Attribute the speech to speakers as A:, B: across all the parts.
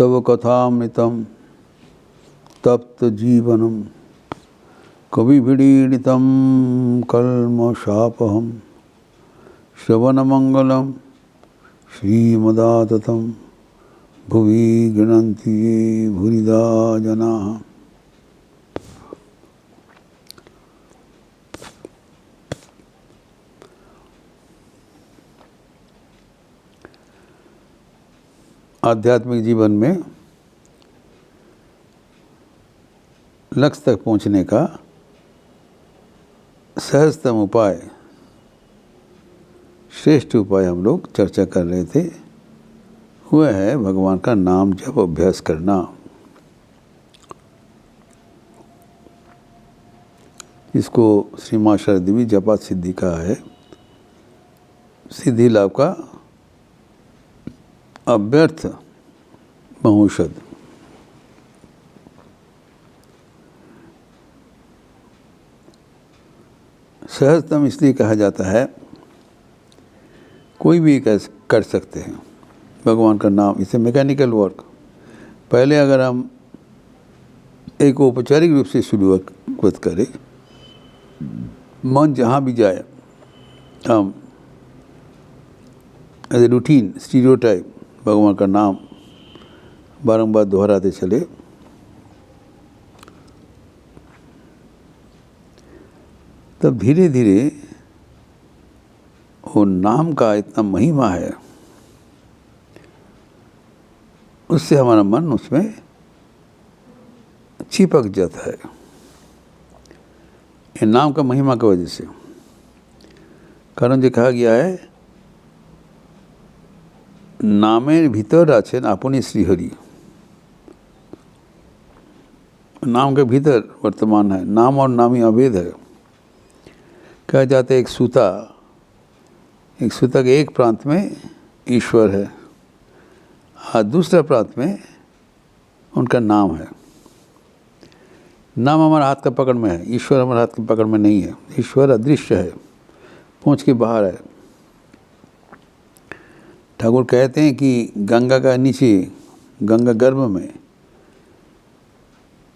A: तव कथामृतं तप्त जीवनम कविभिडीडितं कल्मषापहं श्रवणमंगलं श्रीमदाततं भुवि गृह्णन्ति ये भूरिदा जनाः। आध्यात्मिक जीवन में लक्ष्य तक पहुंचने का सहजतम उपाय, श्रेष्ठ उपाय हम लोग चर्चा कर रहे थे, वह है भगवान का नाम जप अभ्यास करना। इसको श्री मां शारदा देवी जपा सिद्धि कहा है। सिद्धि लाभ का अव्यर्थ महौषध। सहजतम इसलिए कहा जाता है, कोई भी कर सकते हैं भगवान का नाम। इसे मैकेनिकल वर्क। पहले अगर हम एक औपचारिक रूप से शुरुआत करें, मन जहाँ भी जाए हम एज ए रूटीन स्टीरियोटाइप भगवान का नाम बारंबार दोहराते चले, तब धीरे धीरे वो नाम का इतना महिमा है, उससे हमारा मन उसमें चिपक जाता है। ये नाम का महिमा की वजह से। कारण जो कहा गया है, नामेर भीतर आছেন আপনি श्रीहरि। नाम के भीतर वर्तमान है। नाम और नामी अभेद है। कहा जाता है एक सूता के एक प्रांत में ईश्वर है और दूसरा प्रांत में उनका नाम है। नाम हमारा हाथ का पकड़ में है, ईश्वर हमारे हाथ के पकड़ में नहीं है। ईश्वर अदृश्य है, पहुँच के बाहर है। ठाकुर कहते हैं कि गंगा का नीचे, गंगा गर्भ में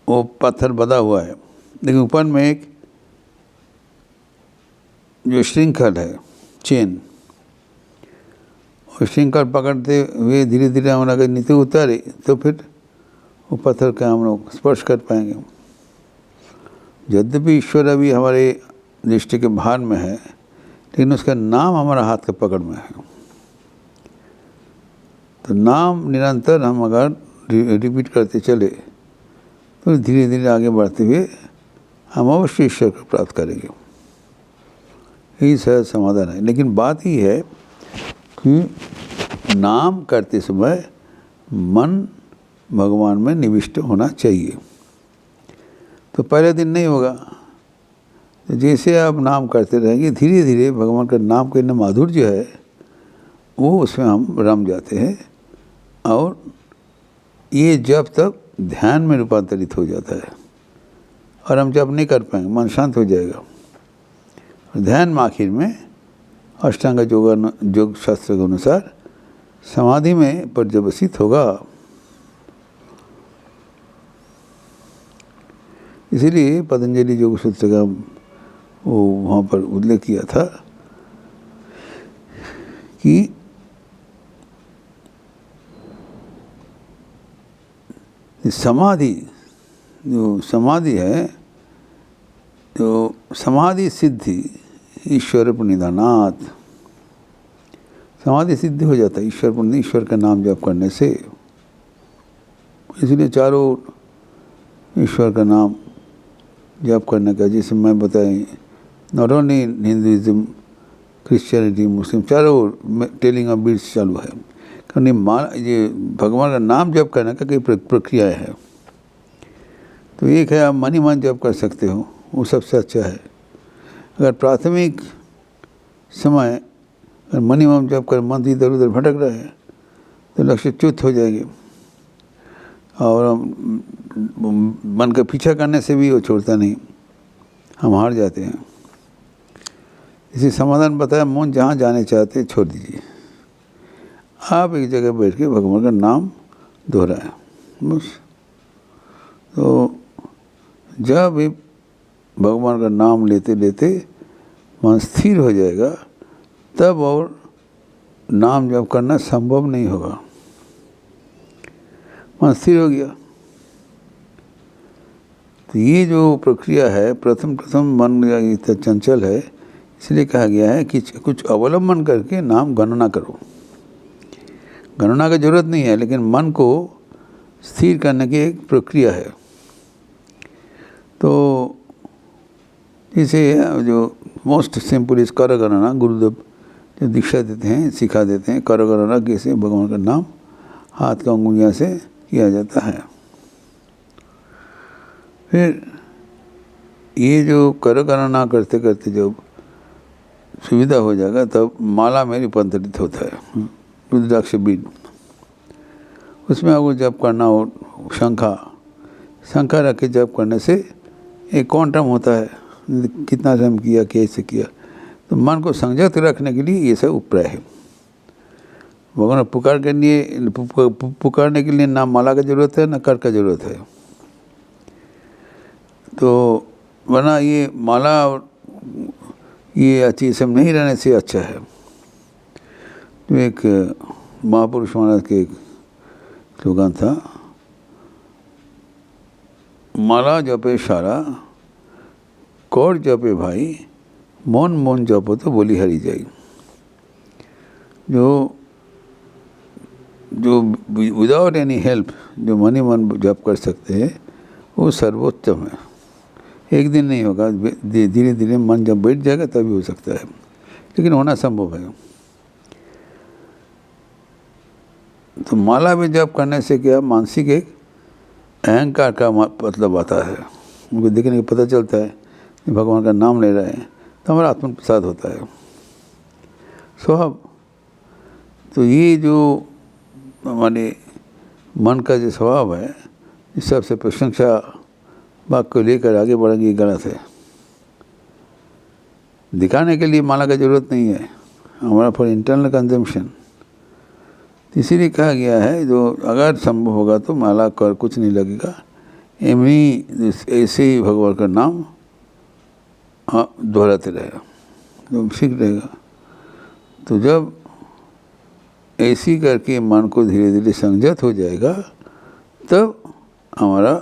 A: वो पत्थर बंधा हुआ है, लेकिन ऊपर में एक जो श्रृंखल है, चेन, और श्रृंखल पकड़ते हुए धीरे धीरे हम अगर नीचे उतारे तो फिर वो पत्थर का हम लोग स्पर्श कर पाएंगे। यद्यपि ईश्वर अभी हमारे दृष्टि के बाहर में है, लेकिन उसका नाम हमारा हाथ के पकड़ में है। तो नाम निरंतर हम अगर रिपीट करते चले तो धीरे धीरे आगे बढ़ते हुए हम अवश्य ईश्वर को प्राप्त करेंगे। यही सहज समाधान है। लेकिन बात ही है कि नाम करते समय मन भगवान में निविष्ट होना चाहिए। तो पहले दिन नहीं होगा। तो जैसे आप नाम करते रहेंगे, धीरे धीरे भगवान का नाम का माधुर्य है वो उसमें हम रम जाते हैं, और ये जब तक ध्यान में रूपांतरित हो जाता है और हम जब नहीं कर पाएंगे, मन शांत हो जाएगा। ध्यान में आखिर में अष्टांग योग शास्त्र के अनुसार समाधि में पर्यवसित होगा। इसीलिए पतंजलि योग सूत्र का वो वहाँ पर उल्लेख किया था कि समाधि जो समाधि है, तो समाधि सिद्धि ईश्वर प्रणिधानात्, समाधि सिद्धि हो जाता है ईश्वर का नाम जप करने से। इसलिए चारों ईश्वर का नाम जप करने का, जैसे मैं बताएं, नॉट ओनली हिंदुइज्म, क्रिश्चियनिटी, मुस्लिम, चारों टेलिंग ऑफ बीट्स चालू है। कारण ये भगवान का नाम जप करने का कई प्रक्रियाएँ है। तो एक है आप मन ही मन जप कर सकते हो, वो सबसे अच्छा है। अगर प्राथमिक समय अगर मन ही मन जप कर मन इधर उधर भटक रहा है तो लक्ष्य च्युत हो जाएंगे, और मन का पीछा करने से भी वो छोड़ता नहीं, हम हार जाते हैं। इसी समाधान बताया, मन जहाँ जाने चाहते छोड़ दीजिए। आप एक जगह बैठ के भगवान का नाम दोहराए बस। तो जब भी भगवान का नाम लेते लेते मन स्थिर हो जाएगा, तब और नाम जप करना संभव नहीं होगा। मन स्थिर हो गया तो ये जो प्रक्रिया है, प्रथम मन इतना चंचल है, इसलिए कहा गया है कि कुछ अवलंबन करके नाम गणना करो। गणना की जरूरत नहीं है, लेकिन मन को स्थिर करने की एक प्रक्रिया है। तो इसे जो मोस्ट सिंपल इस कर गणना, गुरुदेव जो दीक्षा देते हैं, सिखा देते हैं, कर गणना कैसे भगवान का नाम हाथ का उंगलियां से किया जाता है। फिर ये जो कर गणना करते करते जब सुविधा हो जाएगा, तब माला में रूपांतरित होता है, रुद्राक्ष बीज। उसमें आपको जप करना हो, शंखा रख के जप करने से एक क्वांटम होता है, कितना समय किया, कैसे किया। तो मन को संयत रखने के लिए ये सब उपाय है। भगवान पुकारने के लिए ना माला की जरूरत है, ना कर का जरूरत है। तो वरना ये माला ये अच्छी सब नहीं रहने से अच्छा है। तो एक महापुरुष महाराज के एक स्लोगन था, माला जपे सारा, कौर जपे भाई, मौन मौन जपो तो बोली हरी जाई। जो विदाउट एनी हेल्प जो मन जप कर सकते हैं, वो सर्वोत्तम है। एक दिन नहीं होगा, धीरे धीरे मन जब बैठ जाएगा तभी हो सकता है, लेकिन होना संभव है। तो माला में जप करने से क्या, मानसिक एक अहंकार का मतलब आता है। उनको देखने का पता चलता है कि भगवान का नाम ले रहे हैं, तो हमारा आत्म प्रसाद होता है स्वभाव। तो ये जो हमारे मन का जो स्वभाव है, इस सबसे प्रशंसा बात को लेकर आगे बढ़ेंगे, ये गलत है। दिखाने के लिए माला का जरूरत नहीं है, हमारा फॉर इंटरनल कंजम्पशन। इसीलिए कहा गया है, जो अगर संभव होगा तो माला कर कुछ नहीं लगेगा, ऐसे ही भगवान का नाम दोहराते रहेगा तो ठीक रहेगा। तो जब ऐसी करके मन को धीरे धीरे संयत हो जाएगा, तब हमारा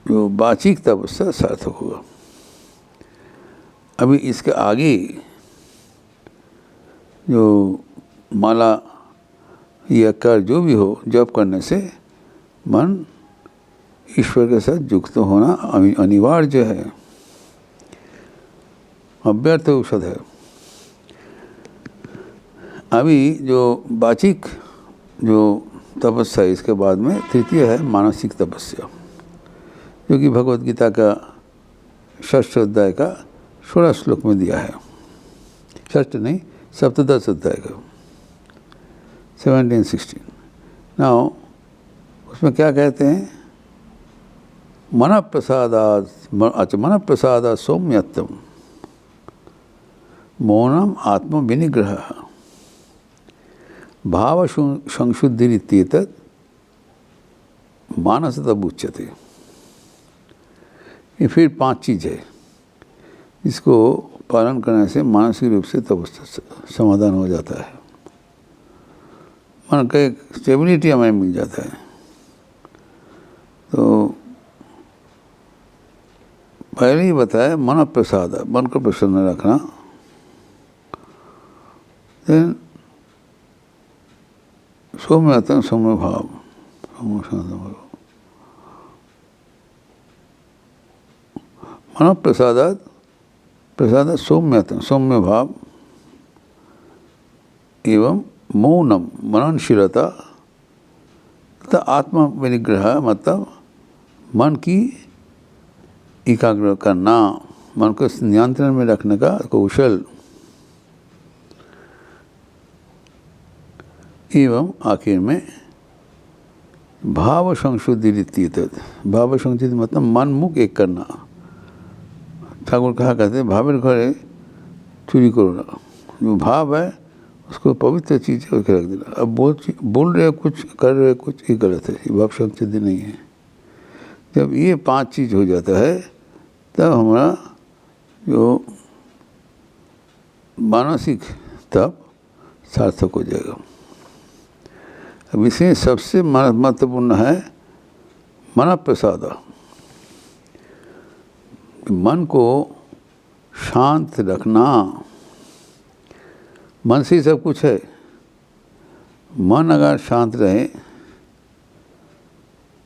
A: जो वाचिक तपस्या सार्थक होगा। अभी इसके आगे जो माला या कर जो भी हो, जप करने से मन ईश्वर के साथ युक्त होना अनिवार्य है, अव्यर्थ औषध है। अभी जो वाचिक जो तपस्या, इसके बाद में तृतीय है मानसिक तपस्या, जो कि भगवत गीता का 6th अध्याय का 16 श्लोक में दिया है। 6 नहीं, 17 अध्याय का 17-16। नाउ उसमें क्या कहते हैं, मन प्रसादात् सौम्यत्वम मौनम आत्म विनिग्रह भाव संशुद्धिरित्येतत् मानसतः उच्यते। ये फिर 5 चीज़ है, इसको पालन करने से मानसिक रूप से तपस्या समाधान हो जाता है, मन का एक स्टेबिलिटी हमें मिल जाता है। तो पहले ही बताया, मन प्रसाद, मन को प्रसन्न रखना। देन सौम्यता, सौम्य भाव, मन प्रसाद सौम्यता, सौम्य भाव एवं मौनम, मननशीलता तथा आत्म विनिग्रह, मतलब मन की एकाग्र करना, मन को नियंत्रण में रखने का कौशल, एवं आखिर में भाव संशुद्धि। भाव संशुद्धि मतलब मन मुख एक करना। ठाकुर कहा कहते भावेर घरे चुरी करो ना, जो भाव है उसको पवित्र चीज़ है उसके रख देना। अब बोल रहे हो कुछ, कर रहे हो कुछ, ये गलत है, ये भाव सिद्धि नहीं है। जब ये 5 चीज़ हो जाता है तब हमारा जो मानसिक तप सार्थक हो जाएगा। अब इसमें सबसे महत्वपूर्ण है मन प्रसाद। मन को शांत रखना। मन से ही सब कुछ है। मन अगर शांत रहे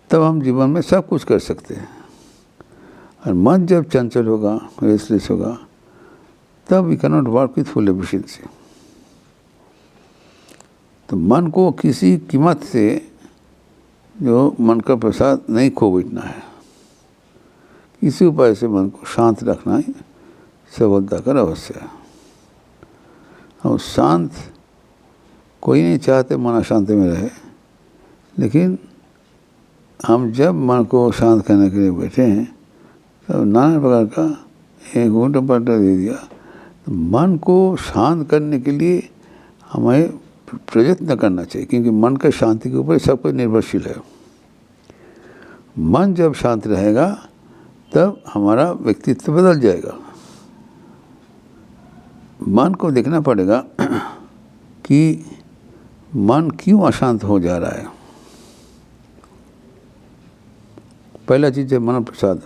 A: तब हम जीवन में सब कुछ कर सकते हैं। और मन जब चंचल होगा, रेस्टलेस होगा, तब we can not work with full efficiency. तो मन को किसी कीमत से जो मन का प्रसाद नहीं खो बैठना है। इसी उपाय से मन को शांत रखना ही सफलता का रहस्य है। और शांत कोई नहीं चाहते मन अशांति में रहे, लेकिन हम जब मन को शांत करने के लिए बैठे हैं तब नाना प्रकार का एक उल्टा पलटा दे दिया। तो मन को शांत करने के लिए हमें प्रयत्न करना चाहिए, क्योंकि मन का शांति के ऊपर सब कुछ निर्भरशील है। मन जब शांत रहेगा तब हमारा व्यक्तित्व बदल जाएगा। मन को देखना पड़ेगा कि मन क्यों अशांत हो जा रहा है। पहला चीज़ है मन प्रसाद।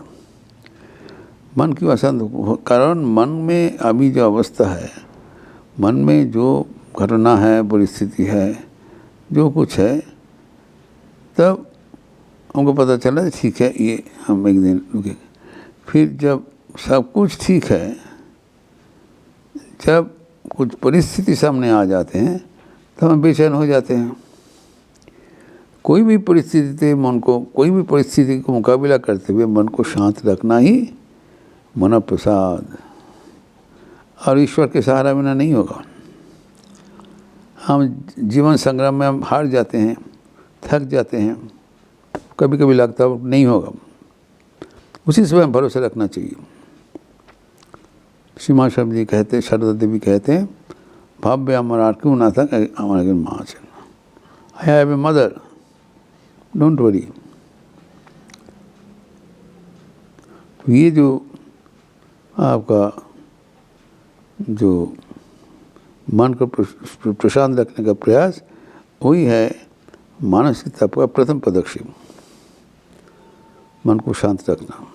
A: मन क्यों अशांत हो? कारण मन में अभी जो अवस्था है, मन में जो घटना है, परिस्थिति है, जो कुछ है, तब हमको पता चला ठीक है, ये हम एक दिन रुके। फिर जब सब कुछ ठीक है, जब कुछ परिस्थिति सामने आ जाते हैं तो हम बेचैन हो जाते हैं। कोई भी परिस्थिति का मुकाबला करते हुए मन को शांत रखना ही मन प्रसाद। और ईश्वर के सहारा बिना नहीं होगा। हम जीवन संग्राम में हम हार जाते हैं, थक जाते हैं, कभी कभी लगता है नहीं होगा। उसी समय भरोसा रखना चाहिए। सीमा शब्द जी कहते, शारदा देवी कहते हैं, भाव्य हमारा क्यों ना था हमारे माँ चलना। I have a mother, don't worry. ये जो आपका जो मन को प्रशांत रखने का प्रयास, वही है मानसिक तप का प्रथम पदक्षेप। मन को शांत रखना,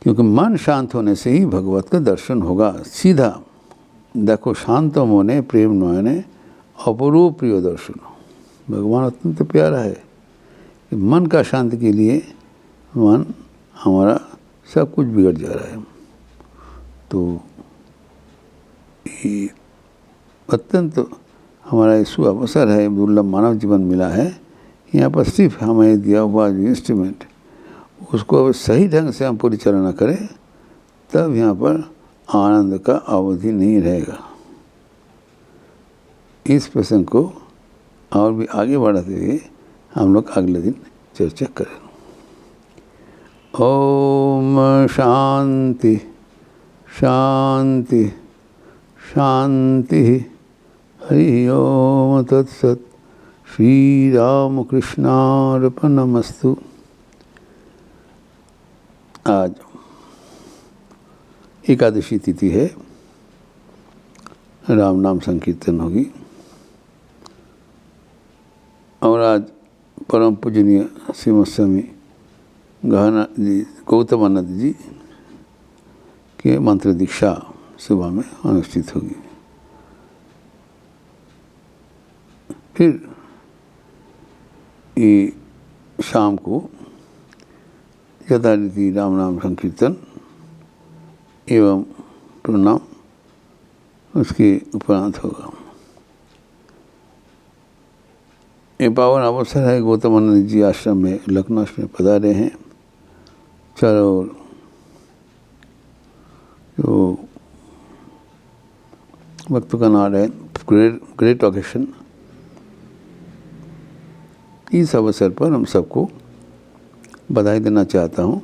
A: क्योंकि मन शांत होने से ही भगवत का दर्शन होगा सीधा। देखो शांत मोने प्रेम नयने अपरूप प्रिय दर्शन। भगवान अत्यंत प्यारा है। मन का शांति के लिए मन हमारा सब कुछ बिगड़ जा रहा है। तो ये अत्यंत हमारा सुअवसर है, दुर्लभ मानव जीवन मिला है। यहाँ पर सिर्फ हमें दिया हुआ जो इंस्ट्रूमेंट, उसको अगर सही ढंग से हम परिचालना करें तब यहाँ पर आनंद का अवधि नहीं रहेगा। इस प्रसंग को और भी आगे बढ़ाते हुए हम लोग अगले दिन चर्चा करें। ओम शांति शांति शांति। हरि ओम तत्सत। श्री राम कृष्णार्पणमस्तु। आज एकादशी तिथि है, राम नाम संकीर्तन होगी। और आज परम पूजनीय श्रीमद स्वामी गहना जी गौतमानंद जी के मंत्र दीक्षा सुबह में अनुष्ठित होगी। फिर ये शाम को यथारीति राम नाम संकीर्तन एवं प्रणाम उसके उपरांत होगा। ये पावन अवसर है, गौतमानंद जी आश्रम में लखनऊ में पधारे हैं। चारों ओर जो भक्तों का नाम है, ग्रेट ओकेशन। इस अवसर पर हम सबको बधाई देना चाहता हूँ।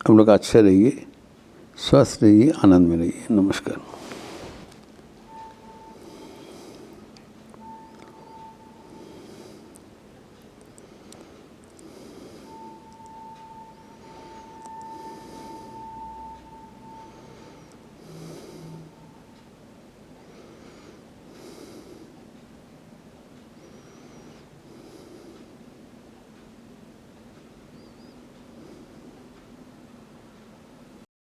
A: हम लोग अच्छे रहिए, स्वस्थ रहिए, आनंद में रहिए। नमस्कार।